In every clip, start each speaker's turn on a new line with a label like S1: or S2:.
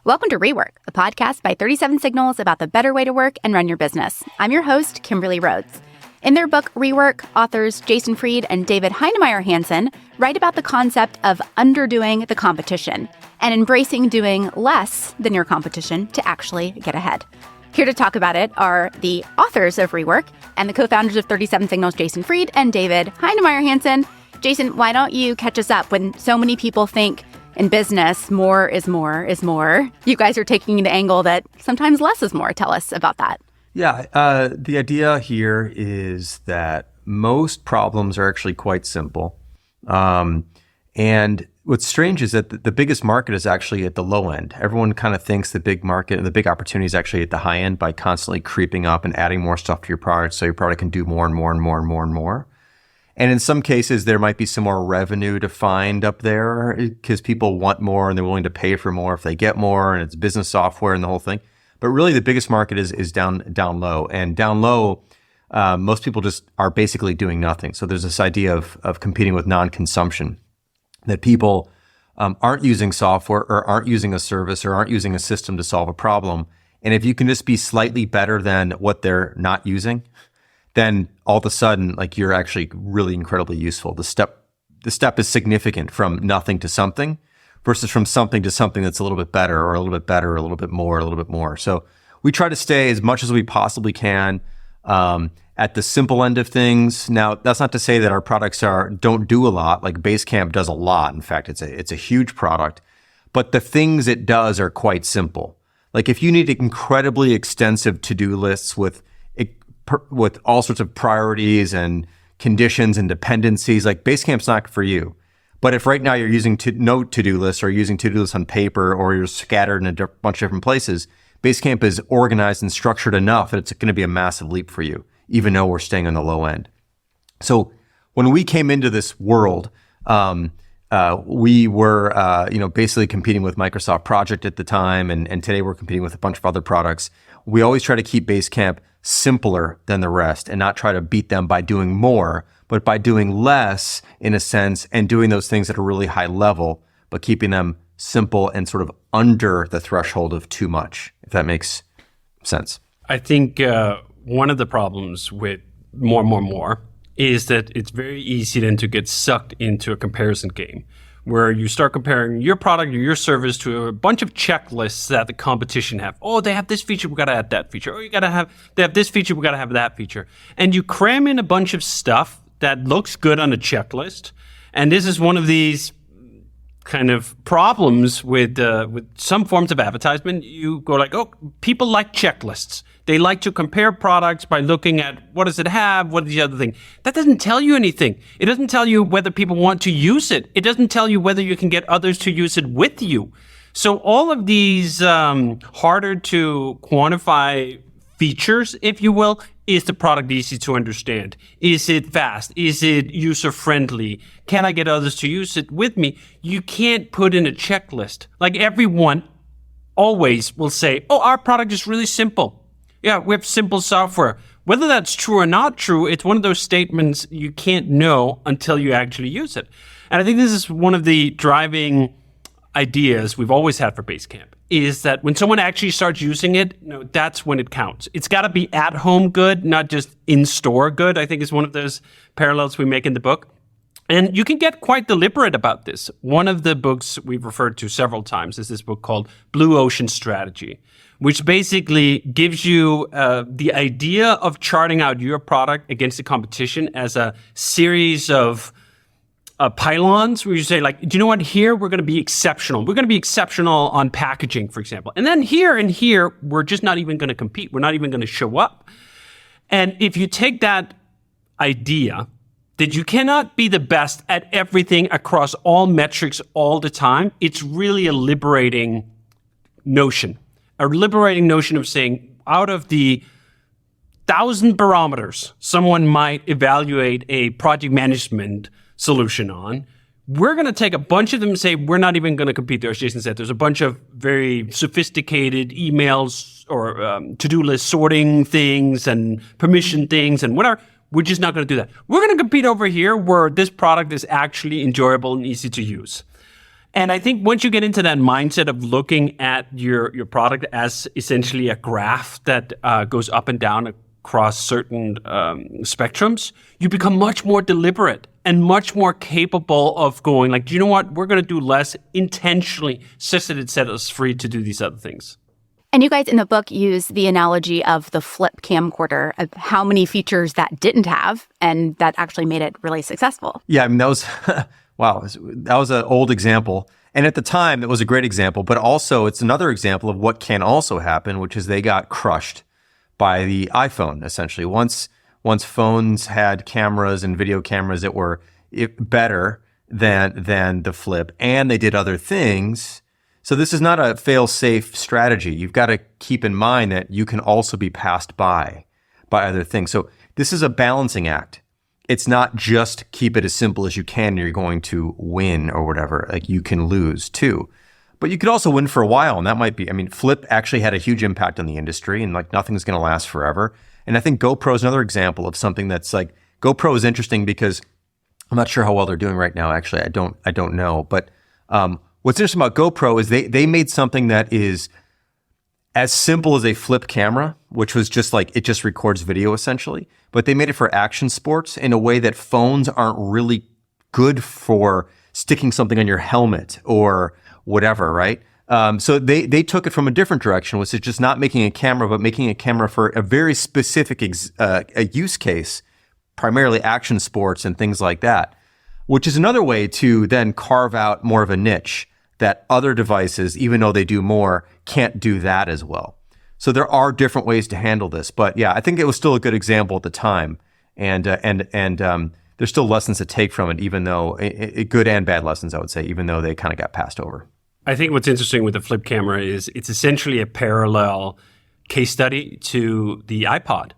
S1: Welcome to Rework, a podcast by 37 Signals about the better way to work and run your business. I'm your host, Kimberly Rhodes. In their book, Rework, authors Jason Fried and David Heinemeier Hansson write about the concept of underdoing the competition and embracing doing less than your competition to actually get ahead. Here to talk about it are the authors of Rework and the co-founders of 37 Signals, Jason Fried and David Heinemeier Hansson. Jason, why don't you catch us up when so many people think in business, more is more is more. You guys are taking the angle that sometimes less is more. Tell us about that.
S2: Yeah, the idea here is that most problems are actually quite simple. And what's strange is that the biggest market is actually at the low end. Everyone kind of thinks the big market and the big opportunity is actually at the high end by constantly creeping up and adding more stuff to your product so your product can do more and more and more and more and more. And in some cases, there might be some more revenue to find up there because people want more and they're willing to pay for more if they get more, and it's business software and the whole thing. But really, the biggest market is down low. And down low, most people just are basically doing nothing. So there's this idea of competing with non-consumption, that people aren't using software or aren't using a service or aren't using a system to solve a problem. And if you can just be slightly better than what they're not using, then all of a sudden, like, you're actually really incredibly useful. The step is significant from nothing to something versus from something to something that's a little bit better or a little bit better, or a little bit more, a little bit more. So we try to stay as much as we possibly can at the simple end of things. Now, that's not to say that our products don't do a lot. Like Basecamp does a lot. In fact, it's a huge product, but the things it does are quite simple. Like if you need incredibly extensive to-do lists with all sorts of priorities and conditions and dependencies, like Basecamp's not for you. But if right now you're using no to-do lists or using to-do lists on paper, or you're scattered in a bunch of different places, Basecamp is organized and structured enough that it's going to be a massive leap for you, even though we're staying on the low end. So when we came into this world, we were basically competing with Microsoft Project at the time, and today we're competing with a bunch of other products. We always try to keep Basecamp simpler than the rest and not try to beat them by doing more, but by doing less in a sense, and doing those things at a really high level, but keeping them simple and sort of under the threshold of too much, if that makes sense.
S3: I think one of the problems with more is that it's very easy then to get sucked into a comparison game where you start comparing your product or your service to a bunch of checklists that the competition have. Oh, they have this feature, we got to add that feature. Oh, they have this feature, we got to have that feature. And you cram in a bunch of stuff that looks good on a checklist. And this is one of these kind of problems with some forms of advertisement. You go like, oh, people like checklists. They like to compare products by looking at what does it have, what is the other thing. That doesn't tell you anything. It doesn't tell you whether people want to use it. It doesn't tell you whether you can get others to use it with you. So all of these harder to quantify features, if you will, is the product easy to understand? Is it fast? Is it user-friendly? Can I get others to use it with me? You can't put in a checklist. Like everyone always will say, oh, our product is really simple. Yeah, we have simple software. Whether that's true or not true, it's one of those statements you can't know until you actually use it. And I think this is one of the driving ideas we've always had for Basecamp, is that when someone actually starts using it, that's when it counts. It's got to be at-home good, not just in-store good, I think is one of those parallels we make in the book. And you can get quite deliberate about this. One of the books we've referred to several times is this book called Blue Ocean Strategy, which basically gives you the idea of charting out your product against the competition as a series of pylons where you say, like, do you know what? Here, we're going to be exceptional. We're going to be exceptional on packaging, for example. And then here and here, we're just not even going to compete. We're not even going to show up. And if you take that idea that you cannot be the best at everything across all metrics all the time, it's really a liberating notion. A liberating notion of saying, out of the 1,000 barometers someone might evaluate a project management solution on, we're going to take a bunch of them and say, we're not even going to compete there. As Jason said, there's a bunch of very sophisticated emails or to-do list sorting things and permission things and whatever. We're just not going to do that. We're going to compete over here where this product is actually enjoyable and easy to use. And I think once you get into that mindset of looking at your product as essentially a graph that goes up and down across certain spectrums, you become much more deliberate and much more capable of going like, do you know what? We're going to do less intentionally such that it sets us free to do these other things.
S1: And you guys in the book use the analogy of the flip camcorder, of how many features that didn't have, and that actually made it really successful.
S2: Yeah, I mean, that was, wow, that was an old example. And at the time, it was a great example, but also it's another example of what can also happen, which is they got crushed by the iPhone, essentially. Once phones had cameras and video cameras that were better than the flip, and they did other things. So this is not a fail-safe strategy. You've got to keep in mind that you can also be passed by other things. So this is a balancing act. It's not just keep it as simple as you can and you're going to win or whatever. Like, you can lose too. But you could also win for a while, and that might be, I mean, Flip actually had a huge impact on the industry, and like nothing's going to last forever. And I think GoPro is another example of something that's like, GoPro is interesting because I'm not sure how well they're doing right now. Actually, I don't know. But what's interesting about GoPro is they made something that is as simple as a flip camera, which was just like, it just records video essentially, but they made it for action sports in a way that phones aren't really good for sticking something on your helmet or whatever, right? So they took it from a different direction, which is just not making a camera, but making a camera for a very specific a use case, primarily action sports and things like that, which is another way to then carve out more of a niche that other devices, even though they do more, can't do that as well. So there are different ways to handle this. But yeah, I think it was still a good example at the time. And there's still lessons to take from it, even though, good and bad lessons, I would say, even though they kind of got passed over.
S3: I think what's interesting with the flip camera is it's essentially a parallel case study to the iPod.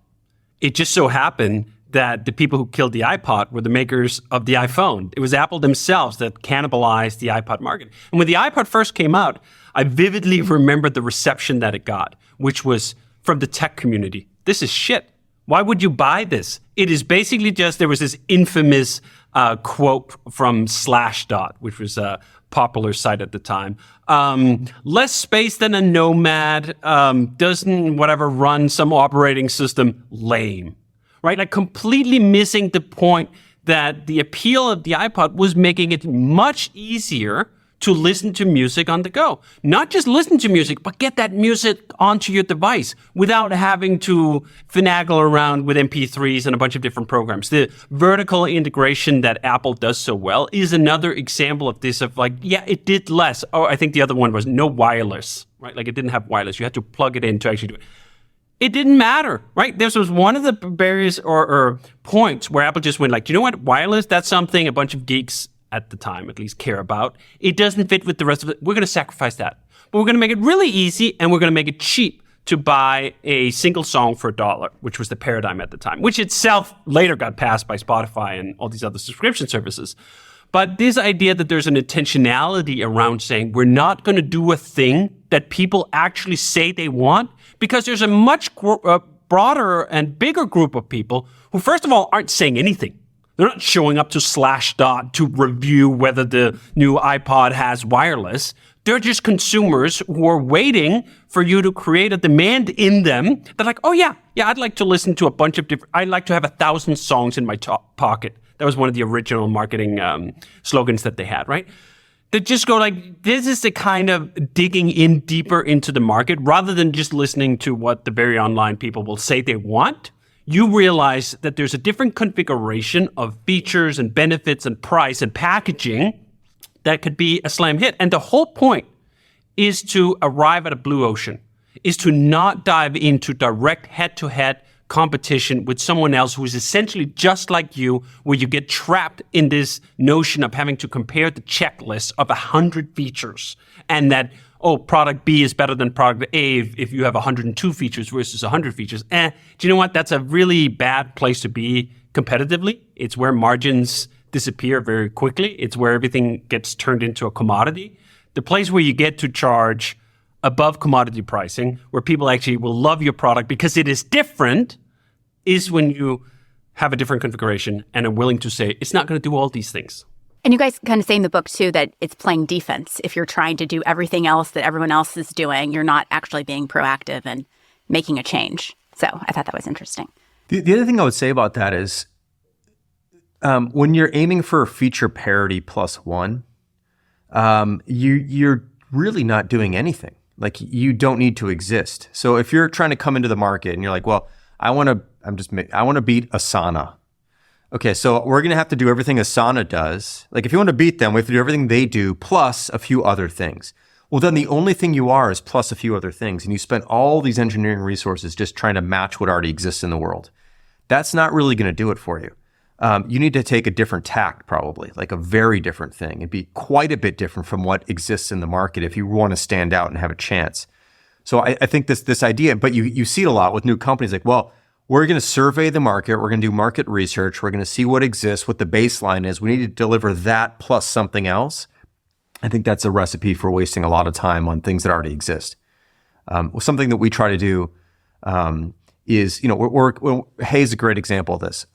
S3: It just so happened that the people who killed the iPod were the makers of the iPhone. It was Apple themselves that cannibalized the iPod market. And when the iPod first came out, I vividly remember the reception that it got, which was from the tech community. This is shit. Why would you buy this? It is basically just, there was this infamous quote from Slashdot, which was a popular site at the time. Less space than a Nomad, doesn't whatever run some operating system, lame. Right? Like completely missing the point that the appeal of the iPod was making it much easier to listen to music on the go. Not just listen to music, but get that music onto your device without having to finagle around with MP3s and a bunch of different programs. The vertical integration that Apple does so well is another example of this, of like, yeah, it did less. Oh, I think the other one was no wireless, right? Like it didn't have wireless. You had to plug it in to actually do it. It didn't matter, right? This was one of the barriers or points where Apple just went like, you know what? Wireless, that's something a bunch of geeks at the time at least care about. It doesn't fit with the rest of it. We're going to sacrifice that. But we're going to make it really easy, and we're going to make it cheap to buy a single song for $1, which was the paradigm at the time, which itself later got passed by Spotify and all these other subscription services. But this idea that there's an intentionality around saying we're not going to do a thing that people actually say they want, because there's a much broader and bigger group of people who, first of all, aren't saying anything. They're not showing up to Slashdot to review whether the new iPod has wireless. They're just consumers who are waiting for you to create a demand in them. They're like, oh yeah, I'd like to listen to a bunch of different, I'd like to have 1,000 songs in my pocket. That was one of the original marketing slogans that they had, right? They just go like, this is the kind of digging in deeper into the market rather than just listening to what the very online people will say they want. You realize that there's a different configuration of features and benefits and price and packaging that could be a slam hit. And the whole point is to arrive at a blue ocean, is to not dive into direct head-to-head competition with someone else who is essentially just like you, where you get trapped in this notion of having to compare the checklist of 100 features, and that, oh, product B is better than product A if you have 102 features versus 100 features. Do you know what? That's a really bad place to be competitively. It's where margins disappear very quickly. It's where everything gets turned into a commodity. The place where you get to charge above commodity pricing, where people actually will love your product because it is different, is when you have a different configuration and are willing to say, it's not going to do all these things.
S1: And you guys kind of say in the book, too, that it's playing defense. If you're trying to do everything else that everyone else is doing, you're not actually being proactive and making a change. So I thought that was interesting.
S2: The other thing I would say about that is when you're aiming for a feature parity +1, you're really not doing anything. Like, you don't need to exist. So if you're trying to come into the market and you're like, well, I want to beat Asana. Okay, so we're going to have to do everything Asana does. Like, if you want to beat them, we have to do everything they do plus a few other things. Well, then the only thing you are is plus a few other things. And you spend all these engineering resources just trying to match what already exists in the world. That's not really going to do it for you. You need to take a different tack, probably, like a very different thing. It'd be quite a bit different from what exists in the market if you want to stand out and have a chance. So I think this idea, but you see it a lot with new companies, like, well, we're going to survey the market. We're going to do market research. We're going to see what exists, what the baseline is. We need to deliver that plus something else. I think that's a recipe for wasting a lot of time on things that already exist. Something that we try to do is, Hey is a great example of this.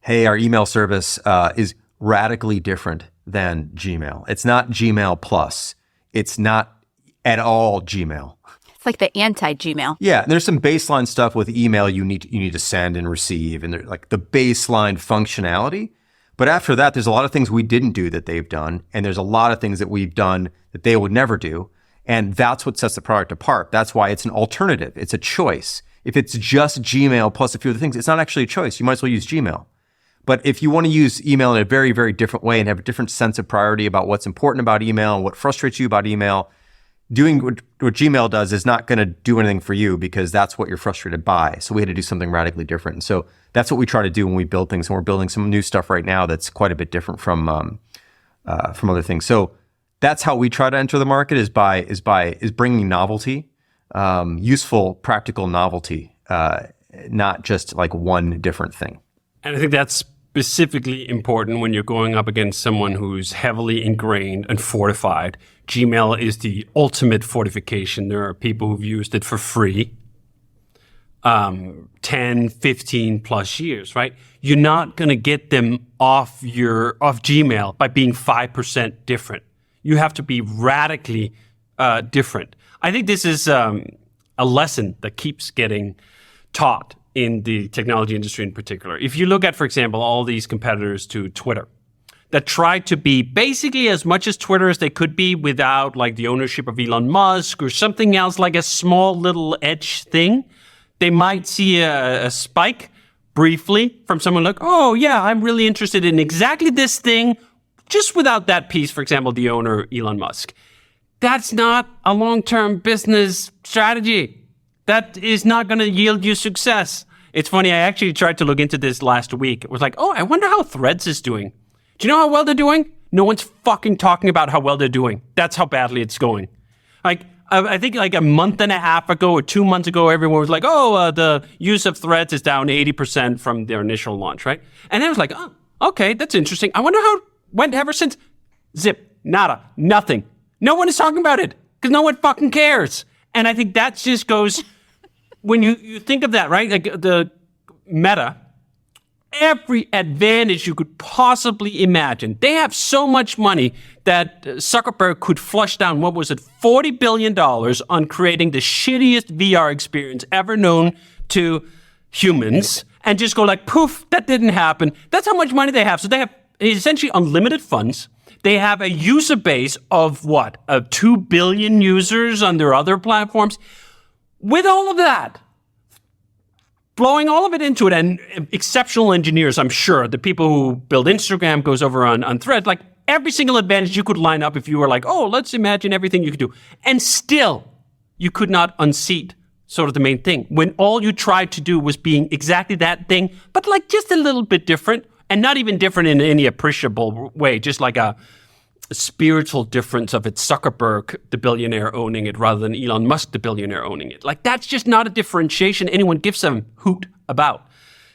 S2: Hey, our email service is radically different than Gmail. It's not Gmail plus. It's not at all Gmail.
S1: It's like the anti-Gmail.
S2: Yeah, and there's some baseline stuff with email you need to send and receive, and they're like the baseline functionality. But after that, there's a lot of things we didn't do that they've done, and there's a lot of things that we've done that they would never do, and that's what sets the product apart. That's why it's an alternative. It's a choice. If it's just Gmail plus a few other things, it's not actually a choice. You might as well use Gmail. But if you want to use email in a very, very different way and have a different sense of priority about what's important about email and what frustrates you about email, doing what Gmail does is not going to do anything for you because that's what you're frustrated by. So we had to do something radically different. And so that's what we try to do when we build things. And we're building some new stuff right now that's quite a bit different from other things. So that's how we try to enter the market is bringing novelty, useful, practical novelty, not just like one different thing.
S3: And I think that's specifically important when you're going up against someone who's heavily ingrained and fortified. Gmail is the ultimate fortification. There are people who've used it for free 10, 15 plus years, right? You're not going to get them off Gmail by being 5% different. You have to be radically different. I think this is a lesson that keeps getting taught in the technology industry in particular. If you look at, for example, all these competitors to Twitter that try to be basically as much as Twitter as they could be without like the ownership of Elon Musk or something else, like a small little edge thing, they might see a spike briefly from someone like, oh yeah, I'm really interested in exactly this thing, just without that piece, for example, the owner, Elon Musk. That's not a long-term business strategy. That is not going to yield you success. It's funny, I actually tried to look into this last week. It was like, oh, I wonder how Threads is doing. Do you know how well they're doing? No one's fucking talking about how well they're doing. That's how badly it's going. Like, I think like a month and a half ago or 2 months ago, everyone was like, oh, the use of Threads is down 80% from their initial launch, right? And I was like, oh, okay, that's interesting. I wonder how it went ever since. Zip, nada, nothing. No one is talking about it because no one fucking cares. And I think that just goes, when you think of that, right? Like the Meta, every advantage you could possibly imagine. They have so much money that Zuckerberg could flush down, what was it, $40 billion on creating the shittiest VR experience ever known to humans and just go like, poof, that didn't happen. That's how much money they have. So they have essentially unlimited funds. They have a user base of what? Of 2 billion users on their other platforms. With all of that, blowing all of it into it, and exceptional engineers, I'm sure, the people who build Instagram goes over on Thread, like every single advantage you could line up if you were like, oh, let's imagine everything you could do. And still, you could not unseat sort of the main thing. When all you tried to do was being exactly that thing, but like just a little bit different. And not even different in any appreciable way, just like a spiritual difference of it's Zuckerberg, the billionaire, owning it rather than Elon Musk, the billionaire, owning it. Like, that's just not a differentiation anyone gives a hoot about.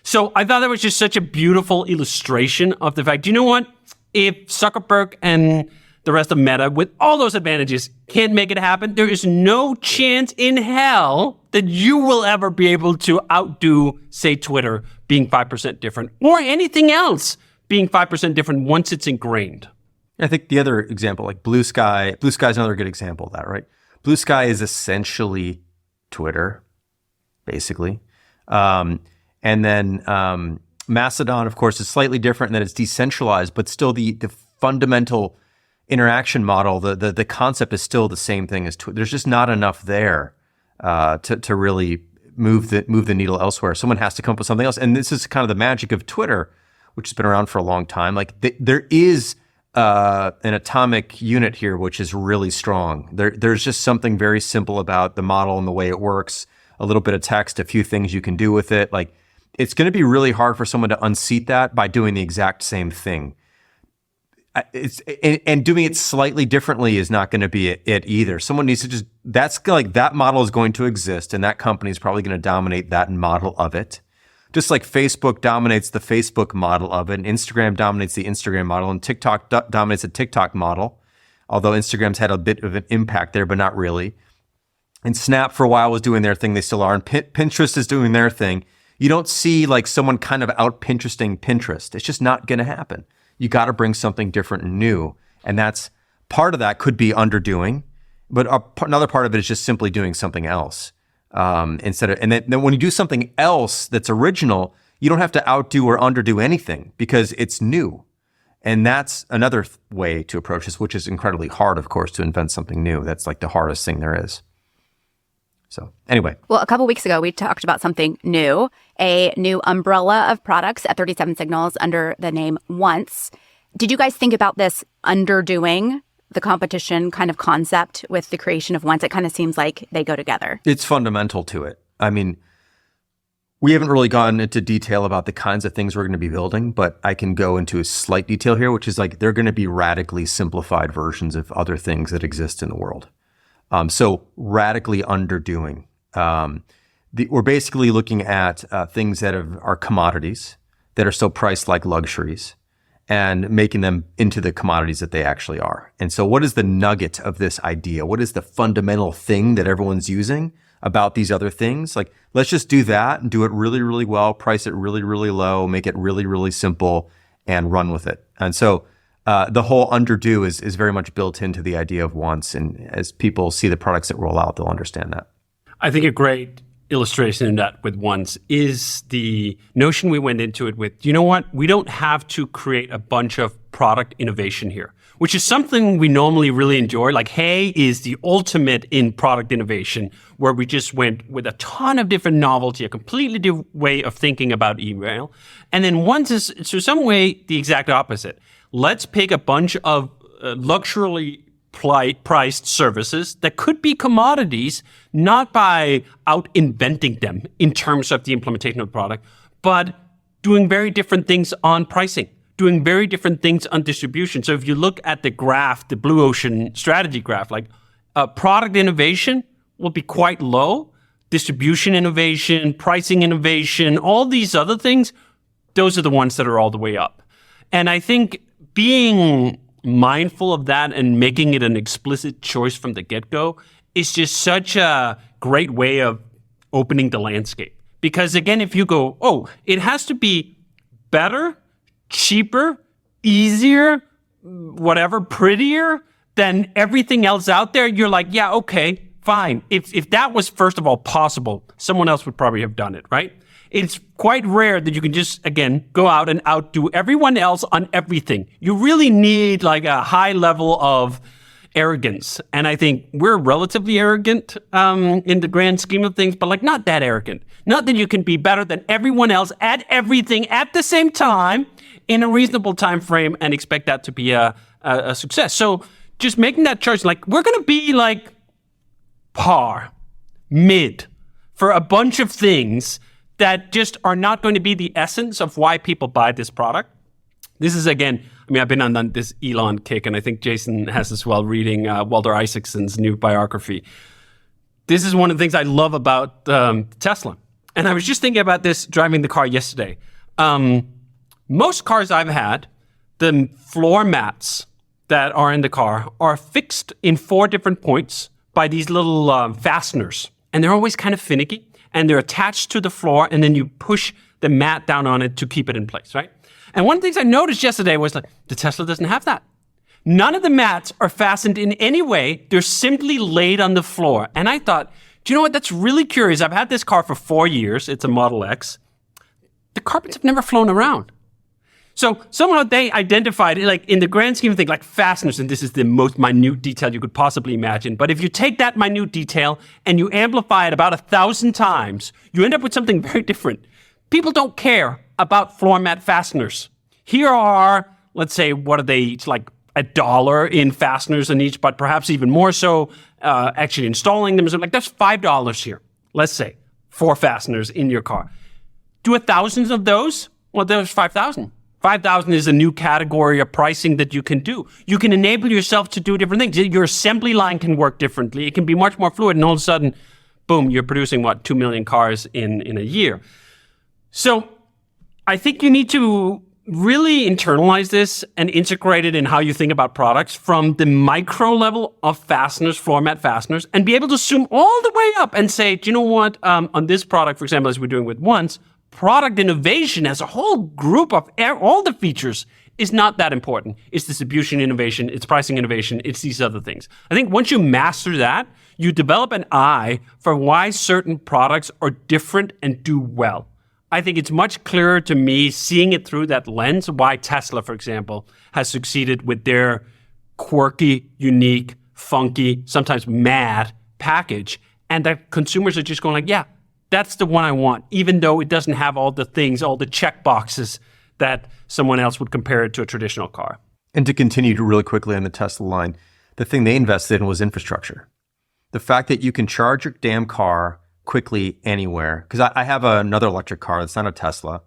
S3: So I thought that was just such a beautiful illustration of the fact, you know what? If Zuckerberg and the rest of Meta, with all those advantages, can't make it happen, there is no chance in hell that you will ever be able to outdo, say, Twitter being 5% different or anything else being 5% different once it's ingrained.
S2: I think the other example, like Blue Sky is another good example of that, right? Blue Sky is essentially Twitter, basically. And then Mastodon, of course, is slightly different in that it's decentralized, but still the fundamental interaction model, the concept is still the same thing as Twitter. There's just not enough there to really move the needle elsewhere. Someone has to come up with something else. And this is kind of the magic of Twitter, which has been around for a long time. Like there is an atomic unit here, which is really strong. There's just something very simple about the model and the way it works. A little bit of text, a few things you can do with it. Like it's going to be really hard for someone to unseat that by doing the exact same thing. And doing it slightly differently is not going to be it either. Someone needs to that model is going to exist, and that company is probably going to dominate that model of it. Just like Facebook dominates the Facebook model of it, and Instagram dominates the Instagram model, and TikTok dominates the TikTok model, although Instagram's had a bit of an impact there, but not really. And Snap for a while was doing their thing. They still are. And Pinterest is doing their thing. You don't see like someone kind of out Pinteresting Pinterest. It's just not going to happen. You got to bring something different and new. And that's part of that could be underdoing, but another part of it is just simply doing something else. And then when you do something else that's original, you don't have to outdo or underdo anything because it's new. And that's another way to approach this, which is incredibly hard, of course, to invent something new. That's like the hardest thing there is. So anyway.
S1: Well, a couple weeks ago, we talked about something new, a new umbrella of products at 37 Signals under the name Once. Did you guys think about this underdoing the competition kind of concept with the creation of Once? It kind of seems like they go together.
S2: It's fundamental to it. I mean, we haven't really gone into detail about the kinds of things we're going to be building, but I can go into a slight detail here, which is like they're going to be radically simplified versions of other things that exist in the world. So radically underdoing. We're basically looking at things that are commodities that are still priced like luxuries and making them into the commodities that they actually are. And so what is the nugget of this idea? What is the fundamental thing that everyone's using about these other things? Like, let's just do that and do it really, really well, price it really, really low, make it really, really simple, and run with it. And so the whole underdo is very much built into the idea of Once. And as people see the products that roll out, they'll understand that.
S3: I think a great illustration of that with Once is the notion we went into it with, you know what? We don't have to create a bunch of product innovation here, which is something we normally really enjoy. Like Hey is the ultimate in product innovation, where we just went with a ton of different novelty, a completely different way of thinking about email. And then Once is, to some way, the exact opposite. Let's pick a bunch of luxury priced services that could be commodities, not by out inventing them in terms of the implementation of the product, but doing very different things on pricing, doing very different things on distribution. So if you look at the graph, the blue ocean strategy graph, like product innovation will be quite low, distribution innovation, pricing innovation, all these other things, those are the ones that are all the way up. And I think being mindful of that and making it an explicit choice from the get-go is just such a great way of opening the landscape. Because again, if you go, oh, it has to be better, cheaper, easier, whatever, prettier than everything else out there, you're like, yeah, okay, fine. If that was, first of all, possible, someone else would probably have done it, right? It's quite rare that you can just, again, go out and outdo everyone else on everything. You really need like a high level of arrogance. And I think we're relatively arrogant in the grand scheme of things, but like not that arrogant. Not that you can be better than everyone else at everything at the same time in a reasonable time frame and expect that to be a success. So just making that choice, like we're going to be like par, mid for a bunch of things that just are not going to be the essence of why people buy this product. This is, again, I mean, I've been on this Elon kick, and I think Jason has as well, reading Walter Isaacson's new biography. This is one of the things I love about Tesla. And I was just thinking about this driving the car yesterday. Most cars I've had, the floor mats that are in the car are fixed in 4 different points by these little fasteners. And they're always kind of finicky. And they're attached to the floor, and then you push the mat down on it to keep it in place, right? And one of the things I noticed yesterday was like, the Tesla doesn't have that. None of the mats are fastened in any way. They're simply laid on the floor. And I thought, do you know what? That's really curious. I've had this car for 4 years. It's a Model X. The carpets have never flown around. So somehow they identified it, like in the grand scheme of things, like fasteners, and this is the most minute detail you could possibly imagine. But if you take that minute detail and you amplify it about 1,000 times, you end up with something very different. People don't care about floor mat fasteners. Here are, let's say, what are they each? Like $1 in fasteners in each, but perhaps even more so actually installing them. So like that's $5 here. Let's say 4 fasteners in your car. Do 1,000 of those? Well, there's 5,000. 5,000 is a new category of pricing that you can do. You can enable yourself to do different things. Your assembly line can work differently. It can be much more fluid. And all of a sudden, boom, you're producing, 2 million cars in a year. So I think you need to really internalize this and integrate it in how you think about products from the micro level of fasteners, floor mat fasteners, and be able to zoom all the way up and say, do you know what, on this product, for example, as we're doing with Once, product innovation as a whole group of all the features is not that important. It's distribution innovation, it's pricing innovation, it's these other things. I think once you master that, you develop an eye for why certain products are different and do well. I think it's much clearer to me, seeing it through that lens, why Tesla, for example, has succeeded with their quirky, unique, funky, sometimes mad package, and that consumers are just going like, yeah, that's the one I want, even though it doesn't have all the things, all the check boxes that someone else would compare it to a traditional car.
S2: And to continue to really quickly on the Tesla line, the thing they invested in was infrastructure. The fact that you can charge your damn car quickly anywhere, because I have another electric car that's not a Tesla.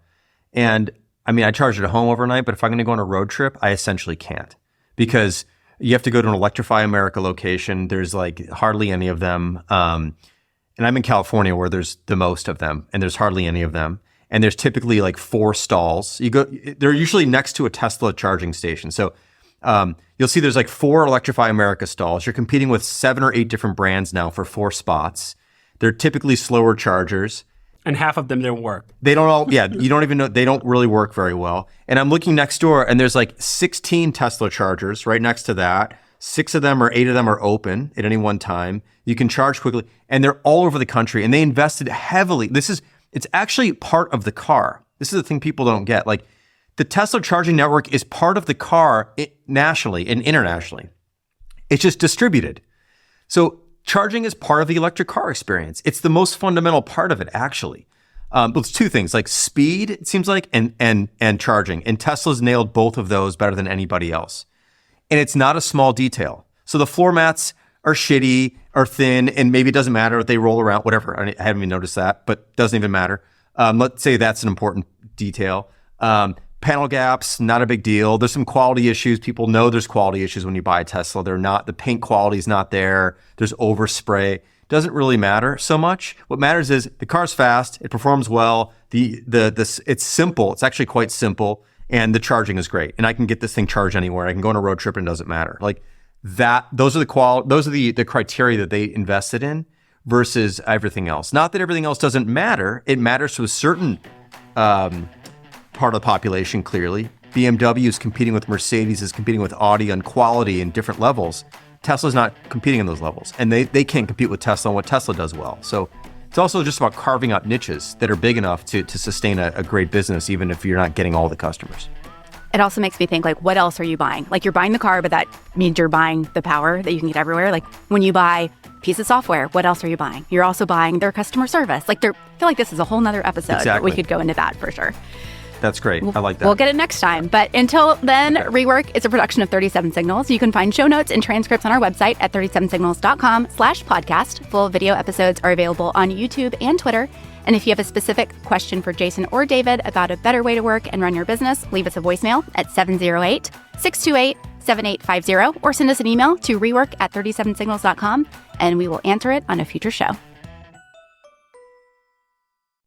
S2: And I mean, I charge it at home overnight, but if I'm going to go on a road trip, I essentially can't, because you have to go to an Electrify America location. There's like hardly any of them. And I'm in California where there's the most of them, and there's hardly any of them. And there's typically like 4 stalls. They're usually next to a Tesla charging station. So you'll see there's like 4 Electrify America stalls. You're competing with 7 or 8 different brands now for 4 spots. They're typically slower chargers.
S3: And half of them don't work.
S2: They don't all, yeah, you don't even know, they don't really work very well. And I'm looking next door and there's like 16 Tesla chargers right next to that. 6 of them or 8 of them are open at any one time. You can charge quickly, and they're all over the country, and they invested heavily. It's actually part of the car. This is the thing people don't get. Like, the Tesla charging network is part of the car nationally and internationally. It's just distributed. So charging is part of the electric car experience. It's the most fundamental part of it, actually. But it's 2 things, like speed, it seems like, and charging. And Tesla's nailed both of those better than anybody else. And it's not a small detail. So the floor mats are shitty or thin, and maybe it doesn't matter if they roll around, whatever. I haven't even noticed that, but doesn't even matter. Let's say that's an important detail. Panel gaps, not a big deal. There's some quality issues. People know there's quality issues when you buy a Tesla. The paint quality is not there. There's overspray. Doesn't really matter so much. What matters is the car's fast. It performs well. It's simple. It's actually quite simple. And the charging is great. And I can get this thing charged anywhere. I can go on a road trip and it doesn't matter. Like that, those are the criteria that they invested in versus everything else. Not that everything else doesn't matter. It matters to a certain part of the population, clearly. BMW is competing with Mercedes, is competing with Audi on quality and different levels. Tesla's not competing on those levels. And they can't compete with Tesla on what Tesla does well. So it's also just about carving out niches that are big enough to sustain a great business, even if you're not getting all the customers.
S1: It also makes me think, like, what else are you buying? Like, you're buying the car, but that means you're buying the power that you can get everywhere. Like, when you buy a piece of software, what else are you buying? You're also buying their customer service. Like, I feel like this is a whole nother episode.
S2: Exactly.
S1: But we could go into that for sure.
S2: That's great. I like that.
S1: We'll get it next time. But until then, Rework is a production of 37 Signals. You can find show notes and transcripts on our website at 37signals.com/podcast. Full video episodes are available on YouTube and Twitter. And if you have a specific question for Jason or David about a better way to work and run your business, leave us a voicemail at 708-628-7850 or send us an email to rework@37signals.com and we will answer it on a future show.